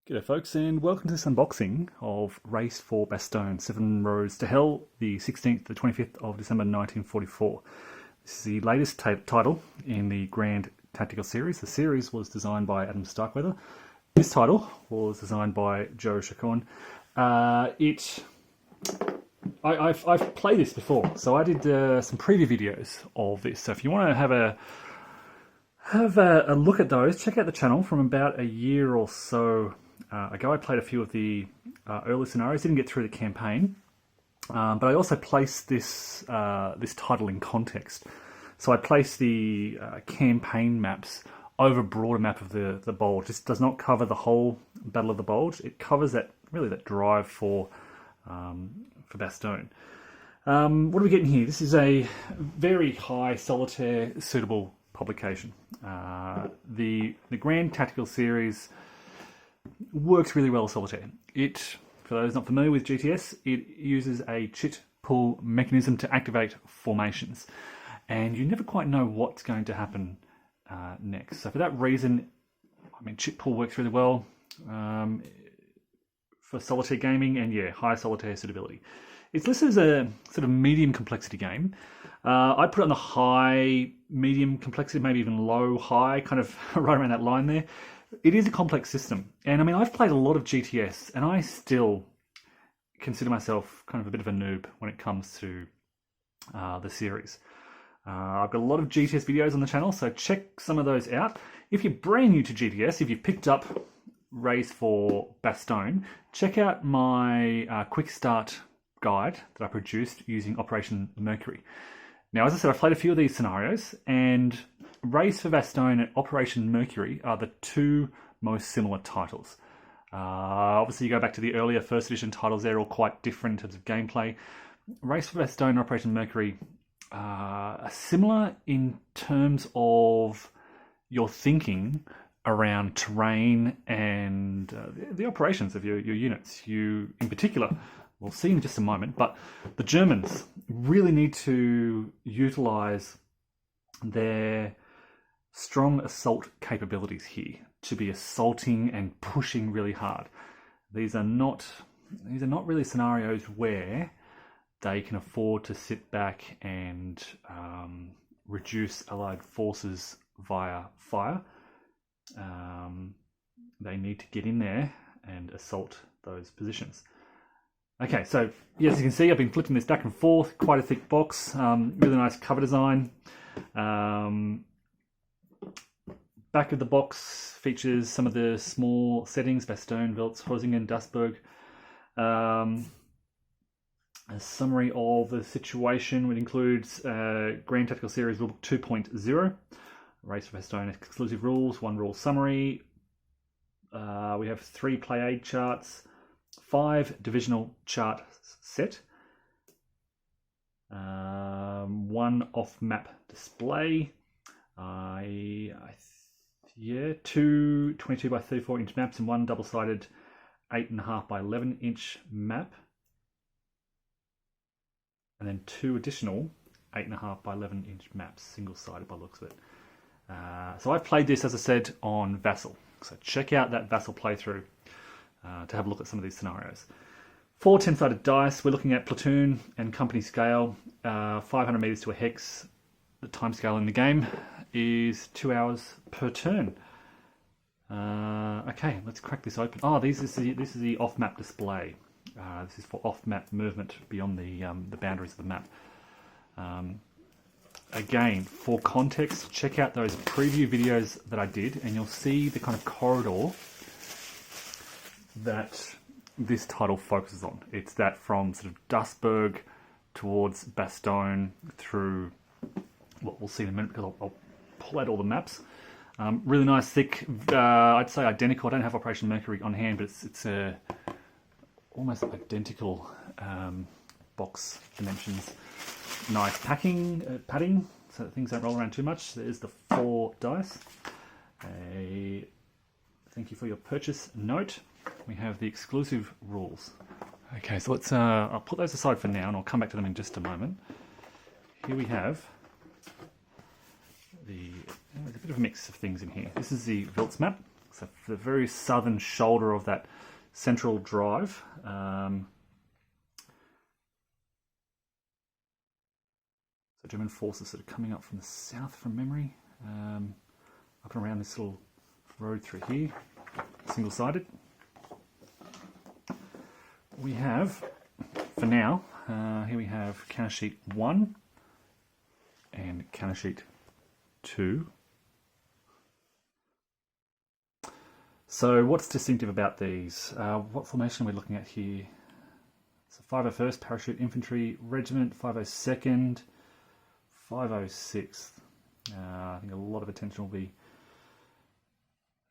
G'day folks, and welcome to this unboxing of Race for Bastogne, 7 Roads to Hell, the 16th to the 25th of December 1944. This is the latest title in the Grand Tactical Series. The series was designed by Adam Starkweather. This title was designed by Joe Chacon. I've played this before, so I did some preview videos of this. So if you want to have a look at those, check out the channel from about a year or so ago. I played a few of the early scenarios, didn't get through the campaign, but I also placed this title in context. So I placed the campaign maps over a broader map of the Bulge. This does not cover the whole Battle of the Bulge. It covers that drive for Bastogne. What are we getting here? This is a very high solitaire suitable publication. The Grand Tactical Series works really well as solitaire. For those not familiar with GTS, it uses a chit pull mechanism to activate formations, and you never quite know what's going to happen next. So for that reason, I mean, chit pull works really well for solitaire gaming, and yeah, high solitaire suitability. It's listed as a sort of medium complexity game. I'd put it on the high, medium complexity, maybe even low, high, kind of right around that line there. It is a complex system. And I mean, I've played a lot of GTS, and I still consider myself kind of a bit of a noob when it comes to the series. I've got a lot of GTS videos on the channel, so check some of those out. If you're brand new to GTS, if you've picked up Race for Bastogne, check out my quick start guide that I produced using Operation Mercury. Now, as I said, I've played a few of these scenarios, and Race for Bastogne and Operation Mercury are the two most similar titles. Obviously, you go back to the earlier first edition titles, they're all quite different in terms of gameplay. Race for Bastogne and Operation Mercury are similar in terms of your thinking around terrain and the operations of your units. You, in particular, we'll see in just a moment, but the Germans really need to utilize their strong assault capabilities here to be assaulting and pushing really hard. These are not really scenarios where they can afford to sit back and reduce Allied forces via fire. They need to get in there and assault those positions. Okay, so as you can see, I've been flipping this back and forth, quite a thick box, really nice cover design. Back of the box features some of the small settings: Bastogne, Welz, Hosingen, Duisburg. A summary of the situation, which includes Grand Tactical Series Rulebook 2.0, Race for Bastogne exclusive rules, 1 rule summary. We have 3 play aid charts, 5 divisional chart set, 1 off-map display, 2 22 by 34 inch maps and 1 double-sided 8.5 by 11 inch map, and then 2 additional 8.5 by 11 inch maps, single-sided by the looks of it. So I've played this, as I said, on Vassal, so check out that Vassal playthrough to have a look at some of these scenarios. 4 10-sided dice. We're looking at platoon and company scale, 500 meters to a hex. The time scale in the game is 2 hours per turn. Okay, let's crack this open. Oh, this is the off-map display. This is for off-map movement beyond the boundaries of the map. Again, for context, check out those preview videos that I did, and you'll see the kind of corridor that this title focuses on. It's that from sort of Duisburg towards Bastogne through what we'll see in a minute, because I'll pull out all the maps. Really nice, thick, I'd say identical. I don't have Operation Mercury on hand, but it's a almost identical box dimensions. Nice padding, so that things don't roll around too much. There's the 4 dice. Thank you for your purchase note. We have the exclusive rules. Okay, so let's. I'll put those aside for now, and I'll come back to them in just a moment. Here we have there's a bit of a mix of things in here. This is the Welz map. So the very southern shoulder of that central drive. So German forces that are coming up from the south from memory, up and around this little road through here, single-sided. We have, for now, here we have counter sheet 1 and counter sheet 2. So what's distinctive about these? What formation are we looking at here? So 501st Parachute Infantry Regiment, 502nd, 506th. I think a lot of attention will be,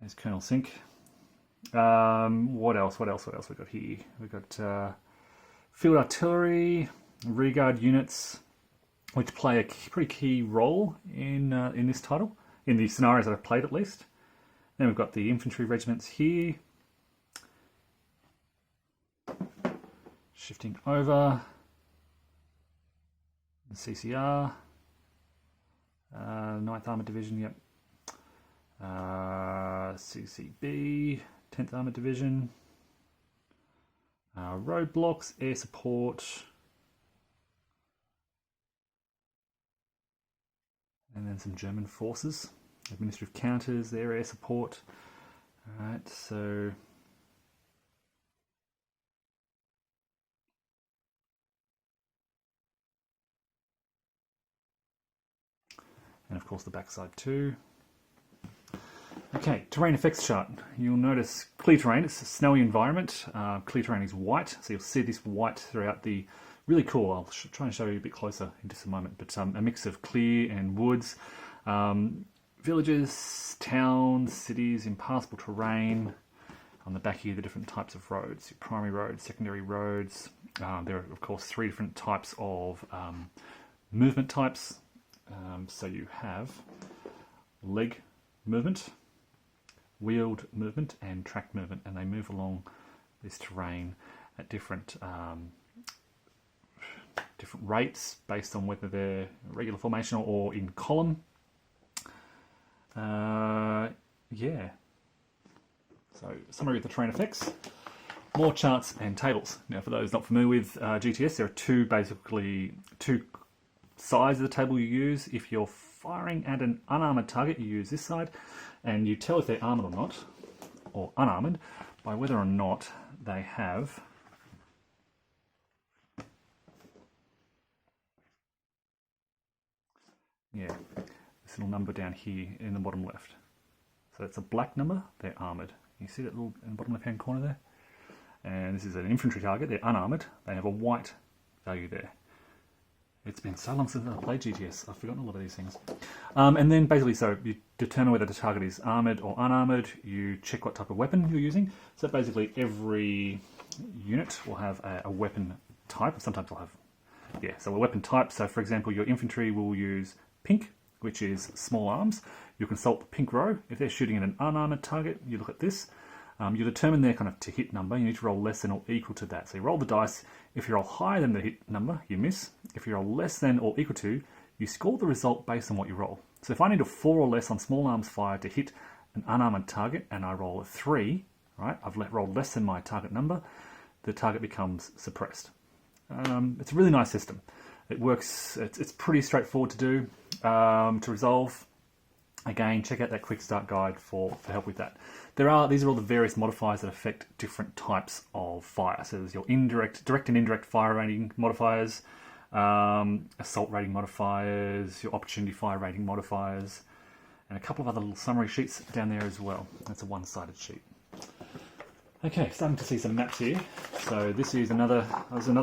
there's Colonel Sink. What else we got here? We've got field artillery, rearguard units, which play a pretty key role in this title, in the scenarios that I've played at least. Then we've got the infantry regiments here. Shifting over. The CCR. 9th Armoured Division, yep. CCB, 10th Armoured Division. Roadblocks, air support. And then some German forces. Administrative counters, their air support. Alright, so and of course the backside too. Okay, terrain effects chart. You'll notice clear terrain, it's a snowy environment. Clear terrain is white, so you'll see this white throughout the, really cool, I'll try and show you a bit closer in just a moment, but a mix of clear and woods. Villages, towns, cities, impassable terrain. On the back here, the different types of roads, your primary roads, secondary roads. There are, of course, 3 different types of movement types. So you have leg movement, wheeled movement, and track movement, and they move along this terrain at different rates based on whether they're regular formation or in column. Yeah. So, summary of the terrain effects. More charts and tables. Now, for those not familiar with GTS, there are basically two sides of the table you use. If you're firing at an unarmoured target, you use this side, and you tell if they're armoured or not, or unarmoured, by whether or not they have this little number down here in the bottom left. So it's a black number, they're armoured. You see that little in the bottom left hand corner there? And this is an infantry target, they're unarmoured, they have a white value there. It's been so long since I've played GTS, I've forgotten a lot of these things. And then basically, so you determine whether the target is armoured or unarmoured, you check what type of weapon you're using. So basically every unit will have a weapon type, sometimes they'll have, so a weapon type. So for example, your infantry will use pink, which is small arms. You consult the pink row. If they're shooting at an unarmoured target, you look at this. You determine their kind of to hit number. You need to roll less than or equal to that. So you roll the dice. If you roll higher than the hit number, you miss. If you roll less than or equal to, you score the result based on what you roll. So if I need a 4 or less on small arms fire to hit an unarmoured target and I roll a 3, right? I've rolled less than my target number, the target becomes suppressed. It's a really nice system. It works, it's pretty straightforward to do, to resolve. Again, check out that quick start guide for help with that. These are all the various modifiers that affect different types of fire. So there's your direct and indirect fire rating modifiers, assault rating modifiers, your opportunity fire rating modifiers, and a couple of other little summary sheets down there as well. That's a one-sided sheet. Okay, starting to see some maps here. So this is another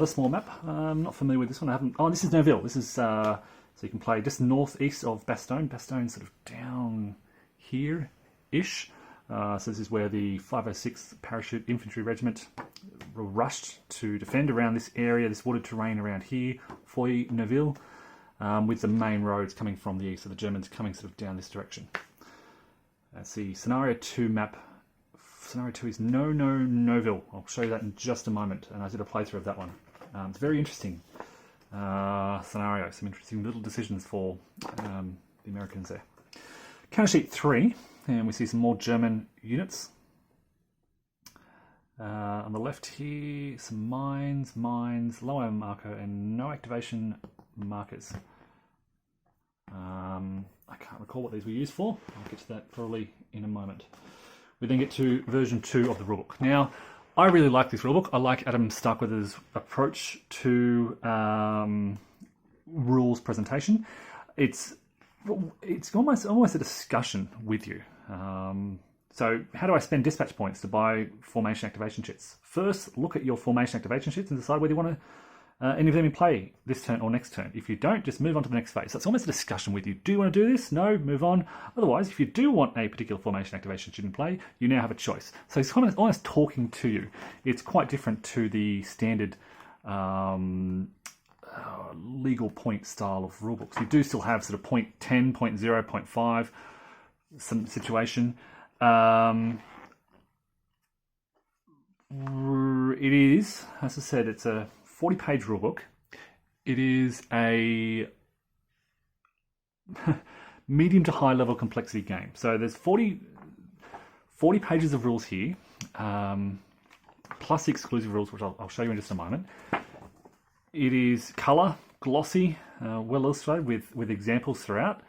small map. I'm not familiar with this one. This is Neuville. This is so you can play just northeast of Bastogne. Bastogne's sort of down here-ish. So this is where the 506th Parachute Infantry Regiment were rushed to defend around this area, this wooded terrain around here, Foy Neuville, with the main roads coming from the east. So the Germans coming sort of down this direction. That's the Scenario 2 map. Scenario 2 is Neuville. I'll show you that in just a moment. And I did a playthrough of that one. It's very interesting scenario. Some interesting little decisions for the Americans there. Counter sheet 3. and we see some more German units. On the left here, some mines, low marker, and no activation markers. I can't recall what these were used for. I'll get to that probably in a moment. We then get to version 2 of the rulebook. Now, I really like this rulebook. I like Adam Starkweather's approach to rules presentation. It's almost a discussion with you. So how do I spend dispatch points to buy formation activation sheets? First, look at your formation activation sheets and decide whether you want to any of them in play this turn or next turn. If you don't, just move on to the next phase. So it's almost a discussion with you. Do you want to do this? No, move on. Otherwise, if you do want a particular formation activation sheet in play, you now have a choice. So it's kind of almost talking to you. It's quite different to the standard legal point style of rulebooks. You do still have sort of point 10, point 0, point 5, some situation. It is, as I said, it's a 40-page rulebook. It is a medium to high level complexity game. So there's 40 pages of rules here, plus the exclusive rules, which I'll show you in just a moment. It is colour, glossy, well illustrated with examples throughout.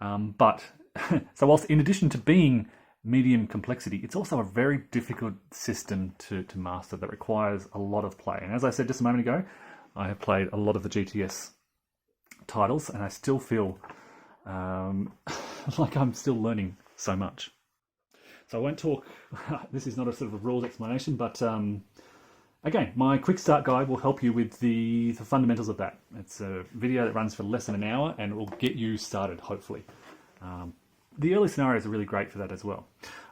So whilst in addition to being medium complexity, it's also a very difficult system to master that requires a lot of play. And as I said just a moment ago, I have played a lot of the GTS titles, and I still feel like I'm still learning so much. So I won't talk, this is not a sort of a rules explanation, but again, my quick start guide will help you with the fundamentals of that. It's a video that runs for less than an hour and it will get you started, hopefully. The early scenarios are really great for that as well.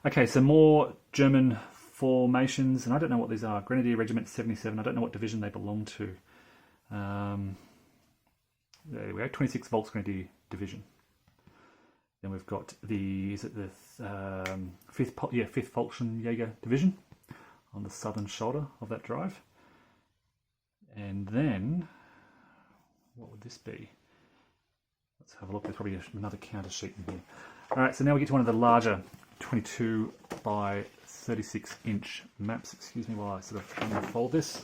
Okay, so more German formations, and I don't know what these are. Grenadier Regiment 77, I don't know what division they belong to. There we go, 26 Volksgrenadier Division. Then we've got the 5th Volksjäger Division on the southern shoulder of that drive. And then, what would this be? Let's have a look, there's probably another counter sheet in here. All right, so now we get to one of the larger 22 by 36 inch maps. Excuse me while I sort of unfold this.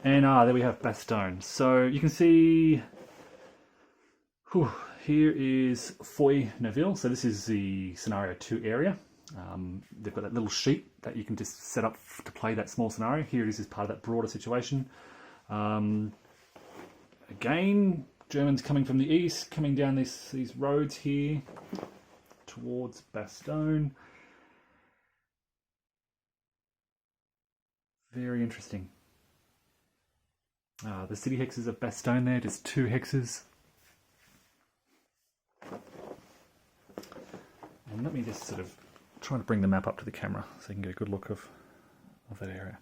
And there we have Bastogne. So you can see, here is Foy-Neuville. So this is the scenario 2 area. They've got that little sheet that you can just set up to play that small scenario. Here it is as part of that broader situation. Again, Germans coming from the east, coming down these roads here towards Bastogne. Very interesting. The city hexes of Bastogne there, just 2 hexes. And let me just sort of try to bring the map up to the camera so you can get a good look of that area.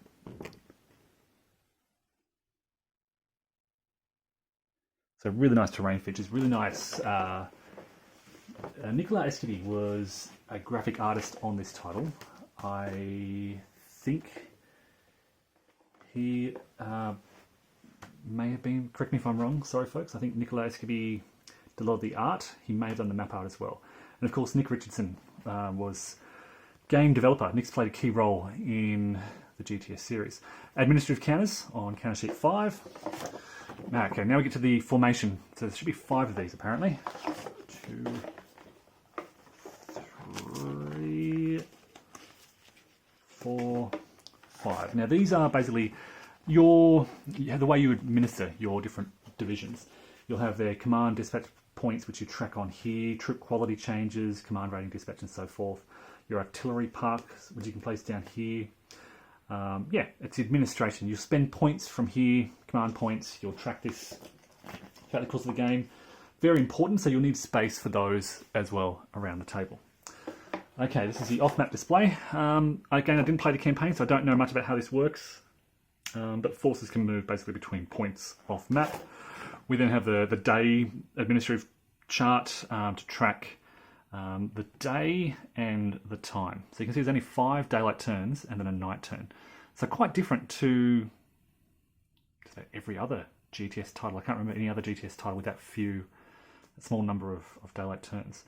So really nice terrain features, really nice. Nicolas Escudi was a graphic artist on this title. I think he may have been, correct me if I'm wrong, sorry folks, I think Nicolas Escudi did a lot of the art. He may have done the map art as well. And of course Nick Richardson was game developer. Nick's played a key role in the GTS series. Administrative counters on counter sheet 5. Okay, now we get to the formation. So there should be 5 of these apparently. 2, 3, 4, 5. Now these are basically the way you administer your different divisions. You'll have their command dispatch points which you track on here, troop quality changes, command rating dispatch and so forth. Your artillery parks which you can place down here. Yeah, it's administration. You'll spend points from here, command points. You'll track this throughout the course of the game. Very important, so you'll need space for those as well around the table. Okay, this is the off-map display. Again, I didn't play the campaign, so I don't know much about how this works. But forces can move basically between points off-map. We then have the day administrative chart to track the day and the time. So you can see there's only 5 daylight turns and then a night turn. So quite different to every other GTS title. I can't remember any other GTS title with that small number of daylight turns.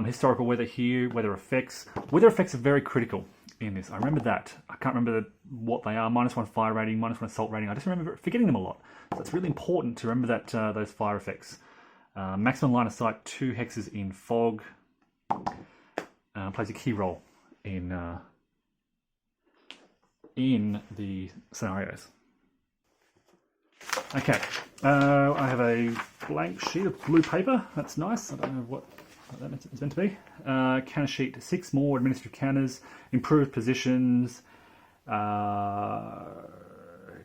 Historical weather here, weather effects. Weather effects are very critical in this. I remember that. I can't remember what they are. -1 fire rating, -1 assault rating. I just remember forgetting them a lot. So it's really important to remember that those fire effects. Maximum line of sight, 2 hexes in fog. Plays a key role in the scenarios. Okay, I have a blank sheet of blue paper. That's nice. I don't know what that is meant to be. Counter sheet, 6 more administrative counters, improved positions,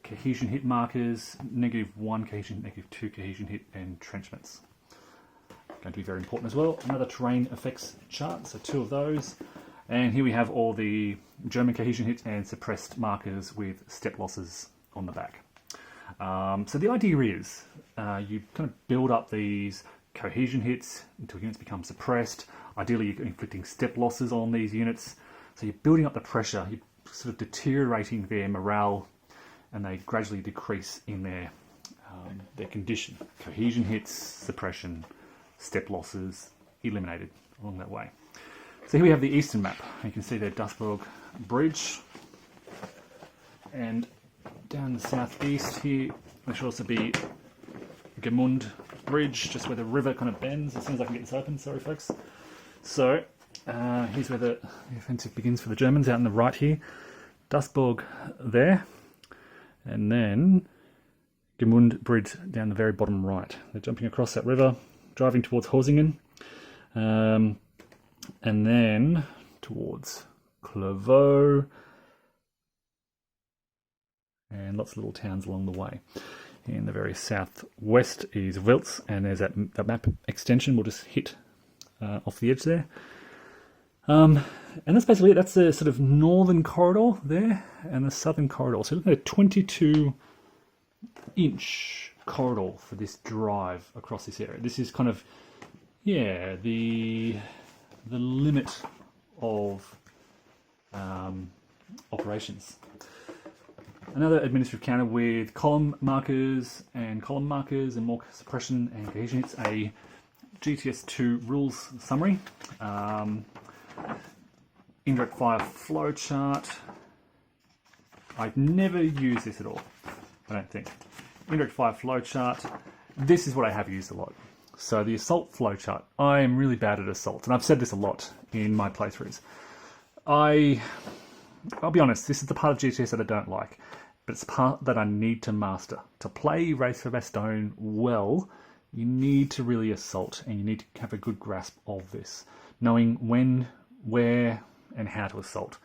cohesion hit markers, -1 cohesion, -2 cohesion hit, entrenchments. Going to be very important as well. Another terrain effects chart, so 2 of those. And here we have all the German cohesion hits and suppressed markers with step losses on the back. So the idea is you kind of build up these cohesion hits until units become suppressed. Ideally, you're inflicting step losses on these units. So you're building up the pressure, you're sort of deteriorating their morale, and they gradually decrease in their condition. Cohesion hits, suppression, step losses, eliminated along that way. So here we have the eastern map. You can see the Bastogne bridge, and down the southeast here there should also be Gemund bridge, just where the river kind of bends. As soon as I can get this open, sorry folks. So here's where the offensive begins for the Germans, out on the right here. Bastogne there, and then Gemund bridge down the very bottom right. They're jumping across that river, driving towards Horsingen, and then towards Clairvaux, and lots of little towns along the way. In the very southwest is Wiltz, and there's that map extension we'll just hit off the edge there. And that's basically it. That's the sort of northern corridor there, and the southern corridor. So look at a 22-inch corridor for this drive across this area. This is kind of, yeah, the limit of operations. Another administrative counter with column markers and more suppression and cohesion. It's a GTS 2 rules summary. Indirect fire flowchart. I've never used this at all, I don't think. Indirect fire flowchart. This is what I have used a lot. So the assault flowchart. I am really bad at assault, and I've said this a lot in my playthroughs. I'll be honest, this is the part of GTS that I don't like, but it's the part that I need to master. To play Race for Bastogne well, you need to really assault, and you need to have a good grasp of this, knowing when, where, and how to assault.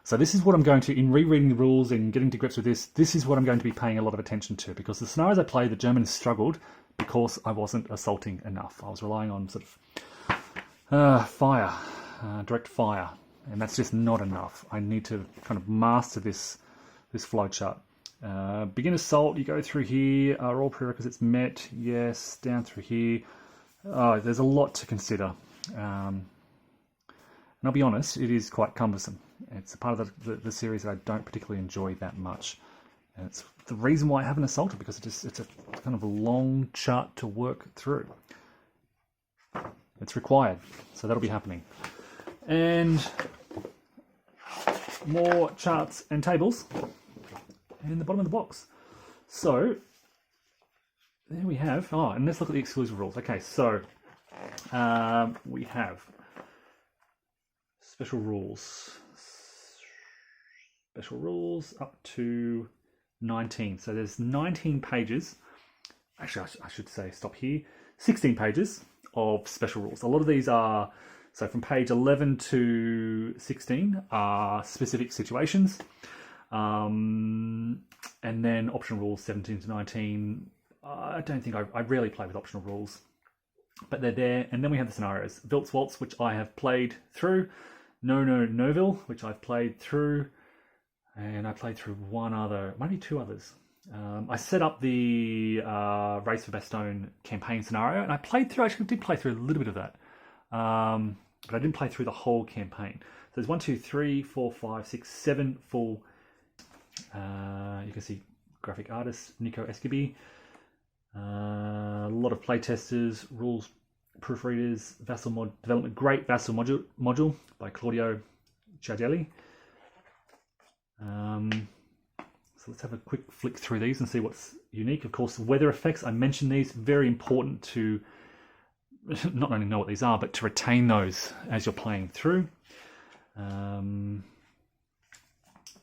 So this is what I'm going to, in rereading the rules and getting to grips with this is what I'm going to be paying a lot of attention to, because the scenarios I played, the Germans struggled because I wasn't assaulting enough. I was relying on sort of fire, direct fire, and that's just not enough. I need to kind of master this flowchart. Begin assault, you go through here. Are all prerequisites met? Yes. Down through here. Oh, there's a lot to consider. And I'll be honest, it is quite cumbersome. It's a part of the series that I don't particularly enjoy that much. And it's the reason why I haven't assaulted, because it's a kind of a long chart to work through. It's required, so that'll be happening. And more charts and tables in the bottom of the box. So there we have. Oh, and let's look at the exclusive rules. Okay, so we have special rules. Special rules up to 19. So there's 19 pages. Actually, I should say stop here. 16 pages of special rules. A lot of these are, so from page 11 to 16 are specific situations. And then optional rules 17 to 19. I don't think I rarely play with optional rules, but they're there. And then we have the scenarios. Wiltz Waltz, which I have played through. Noville, which I've played through. And I played through one other, maybe 2 others. I set up the Race for Bastogne campaign scenario, and I actually did play through a little bit of that. But I didn't play through the whole campaign. So there's 1, 2, 3, 4, 5, 6, 7 full. You can see graphic artist Nico Escoby. A lot of playtesters, rules proofreaders, Vassal mod development, great Vassal module by Claudio Ciardelli. So let's have a quick flick through these and see what's unique. Of course, weather effects, I mentioned these, very important to not only know what these are, but to retain those as you're playing through.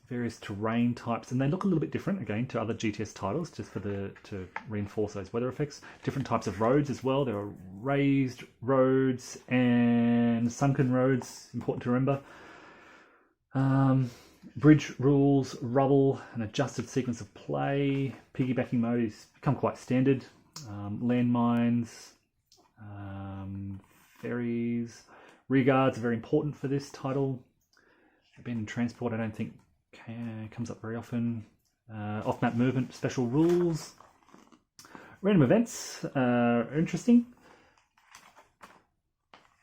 Various terrain types, and they look a little bit different again to other GTS titles, just for to reinforce those weather effects. Different types of roads as well. There are raised roads and sunken roads, important to remember. Bridge rules, rubble, an adjusted sequence of play. Piggybacking mode has become quite standard. Landmines, ferries, rearguards are very important for this title. Abandoned transport, I don't think comes up very often. Off-map movement, special rules. Random events are interesting.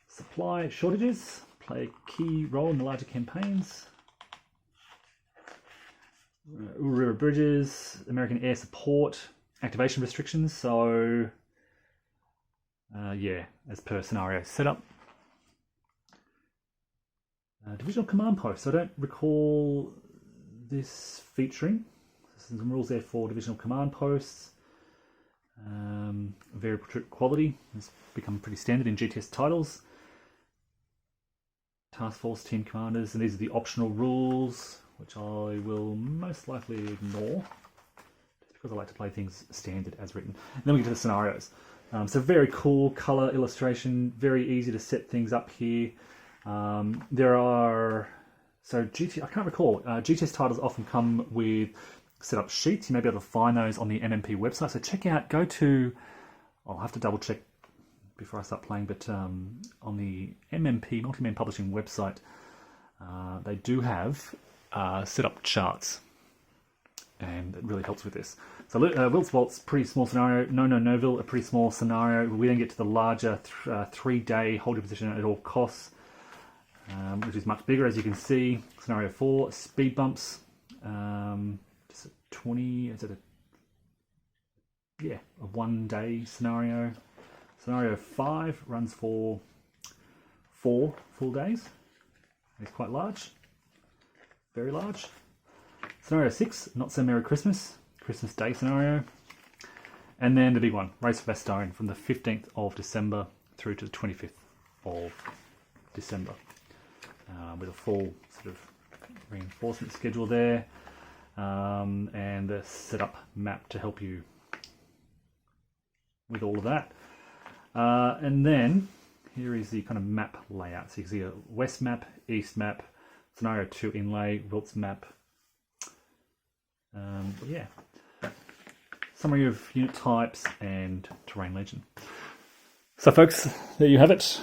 Supply shortages play a key role in the larger campaigns. River bridges, American air support, activation restrictions. So, yeah, as per scenario setup. Divisional command posts. I don't recall this featuring. Some rules there for divisional command posts. Variable troop quality has become pretty standard in GTS titles. Task force team commanders, and these are the optional rules, which I will most likely ignore, just because I like to play things standard as written. And then we get to the scenarios. So very cool color illustration, very easy to set things up here. There are, so I can't recall, GTS titles often come with setup sheets. You may be able to find those on the MMP website. So check out, go to, I'll have to double check before I start playing, but on the MMP, Multi-Man Publishing website, they do have setup charts, and it really helps with this. So Wilt's Vault's pretty small scenario. Noville, a pretty small scenario. We then get to the larger 3-day hold your position at all costs, which is much bigger, as you can see. Scenario 4, speed bumps. Just a 20, is it a 1-day scenario. Scenario 5 runs for 4 full days. It's quite large, very large. Scenario 6, not so Merry Christmas, Christmas Day scenario. And then the big one, Race for Bastogne, from the 15th of December through to the 25th of December. With a full sort of reinforcement schedule there, and the setup map to help you with all of that. And then here is the kind of map layout. So you can see a west map, east map, scenario 2 inlay, Wilt's map. Yeah, summary of unit types and terrain legend. So folks, there you have it.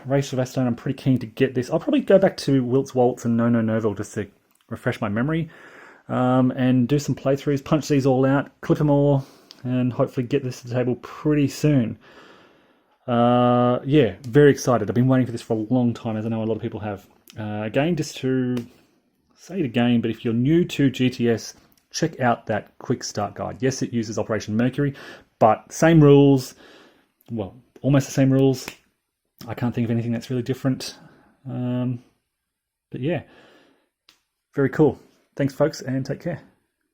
Race for Bastogne, I'm pretty keen to get this. I'll probably go back to Wilt's Waltz and Noville just to refresh my memory, and do some playthroughs, punch these all out, clip them all, and hopefully get this to the table pretty soon. Yeah, very excited. I've been waiting for this for a long time, as I know a lot of people have. Again, just to say it again, but if you're new to GTS, check out that quick start guide. Yes, it uses Operation Mercury, but same rules, well, almost the same rules. I can't think of anything that's really different. But yeah, very cool. Thanks, folks, and take care.